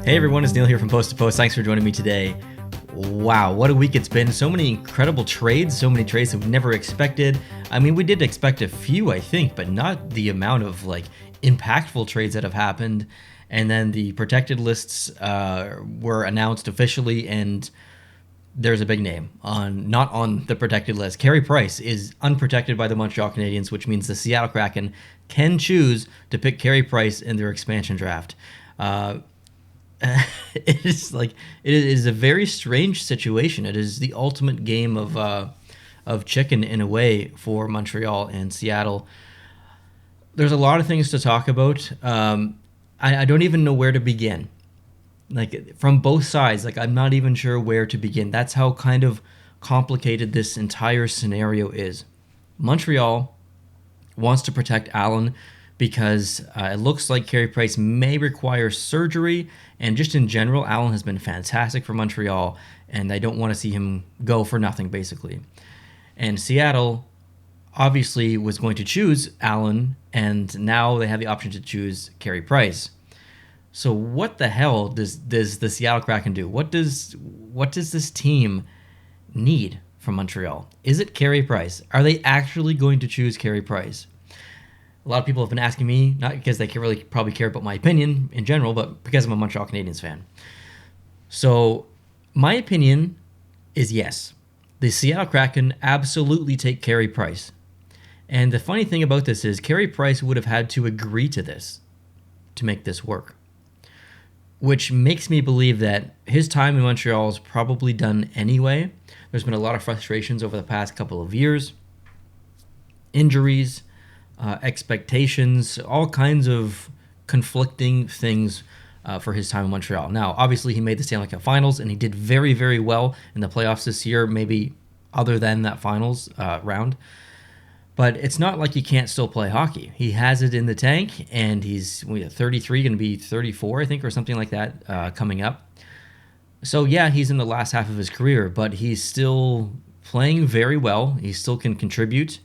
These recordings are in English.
Hey everyone, it's Neil here from Post to Post. Thanks for joining me today. Wow, what a week it's been. So many incredible trades, so many trades that we never expected. I mean, we did expect a few, I think, but not the amount of impactful trades that have happened. And then the protected lists were announced officially, and there's a big name not on the protected list. Carey Price is unprotected by the Montreal Canadiens, which means the Seattle Kraken can choose to pick Carey Price in their expansion draft. It is a very strange situation. It is the ultimate game of chicken in a way for Montreal and Seattle. There's a lot of things to talk about. I don't even know where to begin. From both sides, I'm not even sure where to begin. That's how kind of complicated this entire scenario is. Montreal wants to protect Allen because it looks like Carey Price may require surgery, and just in general, Allen has been fantastic for Montreal, and I don't want to see him go for nothing, basically. And Seattle obviously was going to choose Allen, and now they have the option to choose Carey Price. So what the hell does the Seattle Kraken do? What does this team need from Montreal? Is it Carey Price? Are they actually going to choose Carey Price? A lot of people have been asking me, not because they really probably care about my opinion in general, but because I'm a Montreal Canadiens fan. So my opinion is yes. The Seattle Kraken absolutely take Carey Price. And the funny thing about this is Carey Price would have had to agree to this to make this work, which makes me believe that his time in Montreal is probably done anyway. There's been a lot of frustrations over the past couple of years, injuries, expectations, all kinds of conflicting things for his time in Montreal. Now, obviously, he made the Stanley Cup Finals, and he did very, very well in the playoffs this year, maybe other than that finals round. But it's not like he can't still play hockey. He has it in the tank, and he's 33, going to be 34, I think, or something like that coming up. So, yeah, he's in the last half of his career, but he's still playing very well. He still can contribute.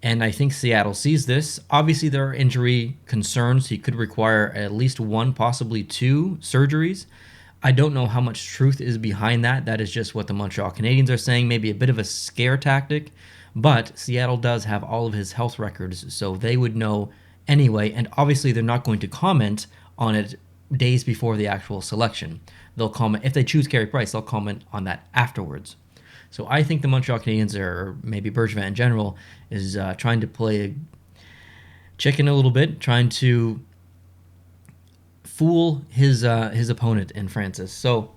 And I think Seattle sees this. Obviously, there are injury concerns. He could require at least one, possibly two surgeries. I don't know how much truth is behind that. That is just what the Montreal Canadiens are saying. Maybe a bit of a scare tactic. But Seattle does have all of his health records, so they would know anyway. And obviously, they're not going to comment on it days before the actual selection. They'll comment, if they choose Carey Price, they'll comment on that afterwards. So I think the Montreal Canadiens, or maybe Bergevin in general, is trying to play chicken a little bit, trying to fool his opponent in Francis. So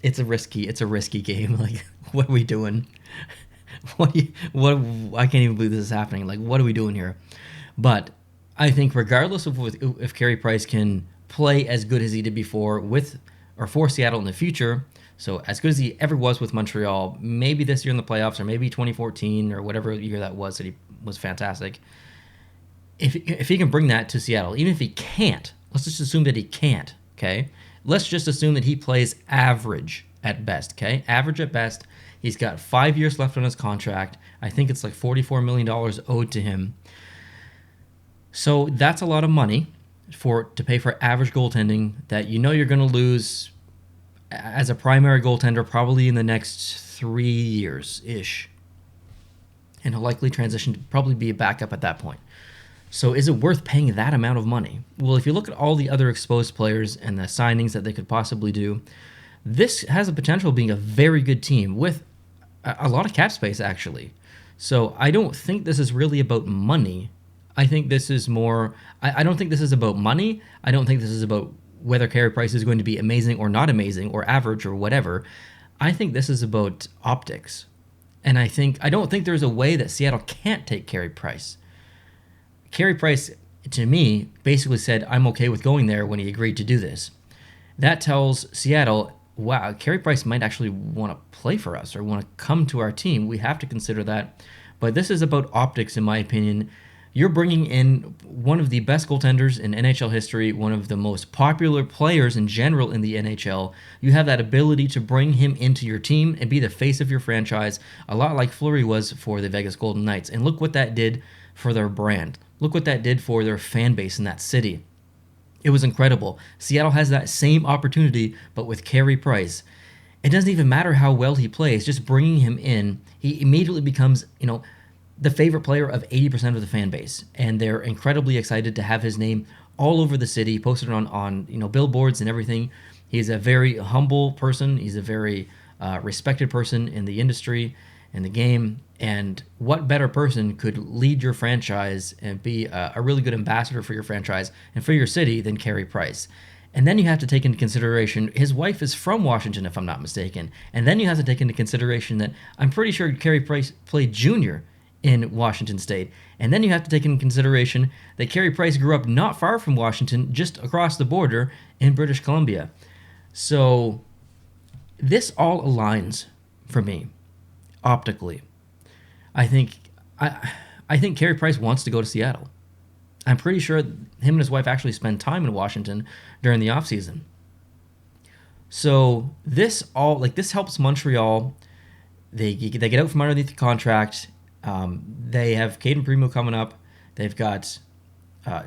it's a risky game. What are we doing? What I can't even believe this is happening. What are we doing here? But I think regardless of if Carey Price can play as good as he did before with or for Seattle in the future, so as good as he ever was with Montreal, maybe this year in the playoffs or maybe 2014 or whatever year that he was fantastic. If he can bring that to Seattle, even if he can't, let's just assume that he can't, okay? Let's just assume that he plays average at best, okay? Average at best. He's got 5 years left on his contract. I think it's $44 million owed to him. So that's a lot of money to pay for average goaltending that you're going to lose as a primary goaltender probably in the next 3 years-ish. And he'll likely transition to probably be a backup at that point. So is it worth paying that amount of money? Well, if you look at all the other exposed players and the signings that they could possibly do, this has a potential of being a very good team with a lot of cap space, actually. So I don't think this is really about money. I think this is more... I don't think this is about money. I don't think this is about whether Carey Price is going to be amazing or not amazing or average or whatever. I think this is about optics. And I don't think there's a way that Seattle can't take Carey Price. Carey Price, to me, basically said, I'm okay with going there when he agreed to do this. That tells Seattle, wow, Carey Price might actually want to play for us or want to come to our team. We have to consider that. But this is about optics, in my opinion. You're bringing in one of the best goaltenders in NHL history, one of the most popular players in general in the NHL. You have that ability to bring him into your team and be the face of your franchise, a lot like Fleury was for the Vegas Golden Knights. And look what that did for their brand. Look what that did for their fan base in that city. It was incredible. Seattle has that same opportunity, but with Carey Price. It doesn't even matter how well he plays. Just bringing him in, he immediately becomes, the favorite player of 80% of the fan base, and they're incredibly excited to have his name all over the city, posted on billboards and everything. He's a very humble person. He's a very respected person in the industry, in the game. And what better person could lead your franchise and be a really good ambassador for your franchise and for your city than Carey Price? And then you have to take into consideration his wife is from Washington, if I'm not mistaken. And then you have to take into consideration that I'm pretty sure Carey Price played junior in Washington State. And then you have to take into consideration that Carey Price grew up not far from Washington, just across the border in British Columbia. So this all aligns for me optically. I think Carey Price wants to go to Seattle. I'm pretty sure him and his wife actually spend time in Washington during the offseason. So this helps Montreal. They get out from underneath the contract. They have Caden Primo coming up. They've got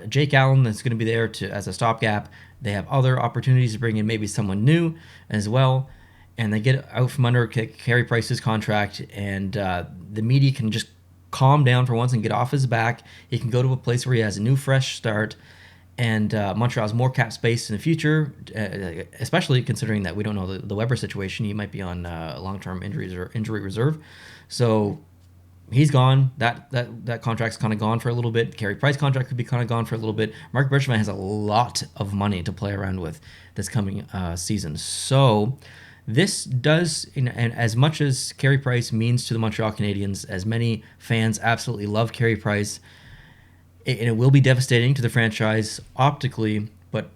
Jake Allen that's going to be there as a stopgap. They have other opportunities to bring in maybe someone new as well. And they get out from under Carey Price's contract, and the media can just calm down for once and get off his back. He can go to a place where he has a new, fresh start, and Montreal has more cap space in the future, especially considering that we don't know the Weber situation. He might be on long-term injury reserve. So he's gone. That contract's kind of gone for a little bit. Carey Price contract could be kind of gone for a little bit. Mark Bergevin has a lot of money to play around with this coming season. So this does, and as much as Carey Price means to the Montreal Canadiens, as many fans absolutely love Carey Price, and it will be devastating to the franchise optically, but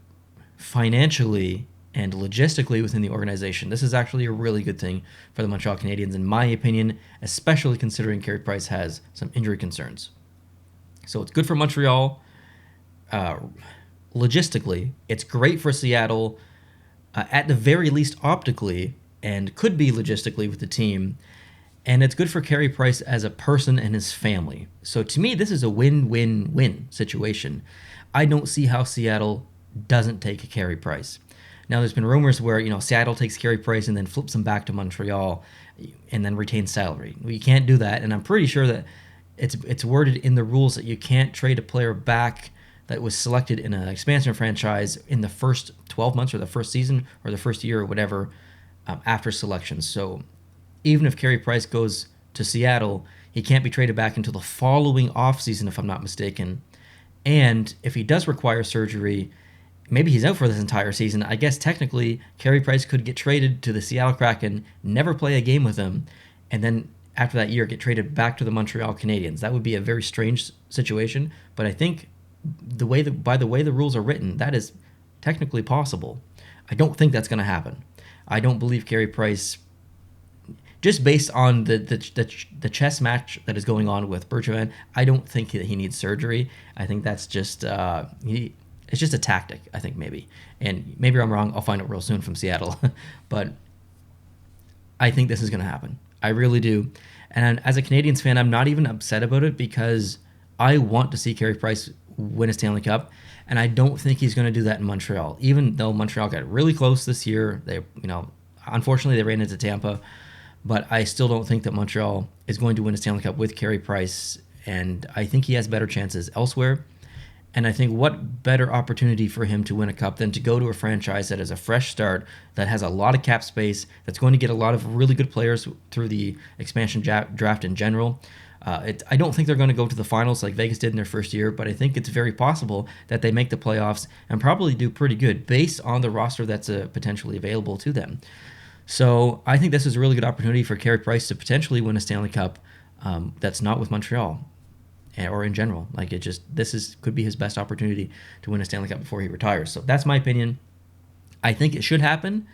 financially and logistically within the organization, this is actually a really good thing for the Montreal Canadiens, in my opinion, especially considering Carey Price has some injury concerns. So it's good for Montreal. Logistically, it's great for Seattle, at the very least optically, and could be logistically with the team. And it's good for Carey Price as a person and his family. So to me, this is a win-win-win situation. I don't see how Seattle doesn't take Carey Price. Now, there's been rumors where Seattle takes Carey Price and then flips him back to Montreal and then retains salary. Well, you can't do that, and I'm pretty sure that it's worded in the rules that you can't trade a player back that was selected in an expansion franchise in the first 12 months or the first season or the first year or whatever after selection. So even if Carey Price goes to Seattle, he can't be traded back until the following offseason, if I'm not mistaken. And if he does require surgery, maybe he's out for this entire season. I guess technically Carey Price could get traded to the Seattle Kraken, never play a game with them, and then after that year get traded back to the Montreal Canadiens. That would be a very strange situation, but I think by the way the rules are written, that is technically possible. I don't think that's going to happen. I don't believe Carey Price, just based on the chess match that is going on with Bergevin, I don't think that he needs surgery. I think that's just it's just a tactic, I think, maybe. And maybe I'm wrong. I'll find out real soon from Seattle. But I think this is going to happen. I really do. And as a Canadiens fan, I'm not even upset about it because I want to see Carey Price win a Stanley Cup, and I don't think he's going to do that in Montreal. Even though Montreal got really close this year, unfortunately they ran into Tampa, but I still don't think that Montreal is going to win a Stanley Cup with Carey Price, and I think he has better chances elsewhere. And I think what better opportunity for him to win a cup than to go to a franchise that has a fresh start, that has a lot of cap space, that's going to get a lot of really good players through the expansion draft in general. I don't think they're going to go to the finals like Vegas did in their first year, but I think it's very possible that they make the playoffs and probably do pretty good based on the roster that's potentially available to them. So I think this is a really good opportunity for Carey Price to potentially win a Stanley Cup that's not with Montreal or in general. Could be his best opportunity to win a Stanley Cup before he retires. So that's my opinion. I think it should happen.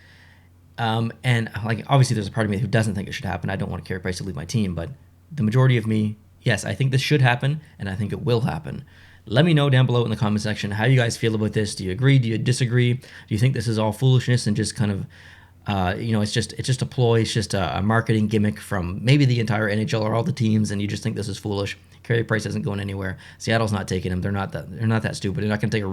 And obviously there's a part of me who doesn't think it should happen. I don't want Carey Price to leave my team, but the majority of me, yes, I think this should happen, and I think it will happen. Let me know down below in the comment section how you guys feel about this. Do you agree? Do you disagree? Do you think this is all foolishness and just kind of, it's just a ploy, it's just a marketing gimmick from maybe the entire NHL or all the teams, and you just think this is foolish? Carey Price isn't going anywhere. Seattle's not taking him. They're not that stupid. They're not going to take a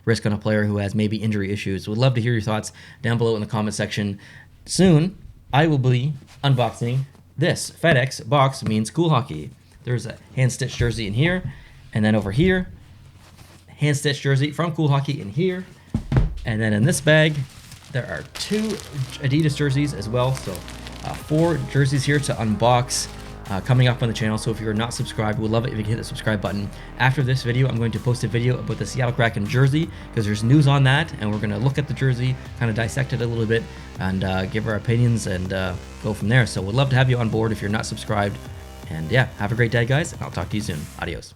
risk on a player who has maybe injury issues. Would love to hear your thoughts down below in the comment section. Soon, I will be unboxing this. FedEx box means cool hockey. There's a hand-stitched jersey in here, and then over here, hand-stitched jersey from Cool Hockey in here, and then in this bag, there are 2 Adidas jerseys as well. So 4 jerseys here to unbox coming up on the channel. So if you're not subscribed, we'd love it if you could hit the subscribe button. After this video, I'm going to post a video about the Seattle Kraken jersey because there's news on that, and we're going to look at the jersey, kind of dissect it a little bit, and give our opinions and go from there. So we'd love to have you on board if you're not subscribed. And yeah, have a great day, guys, and I'll talk to you soon. Adios.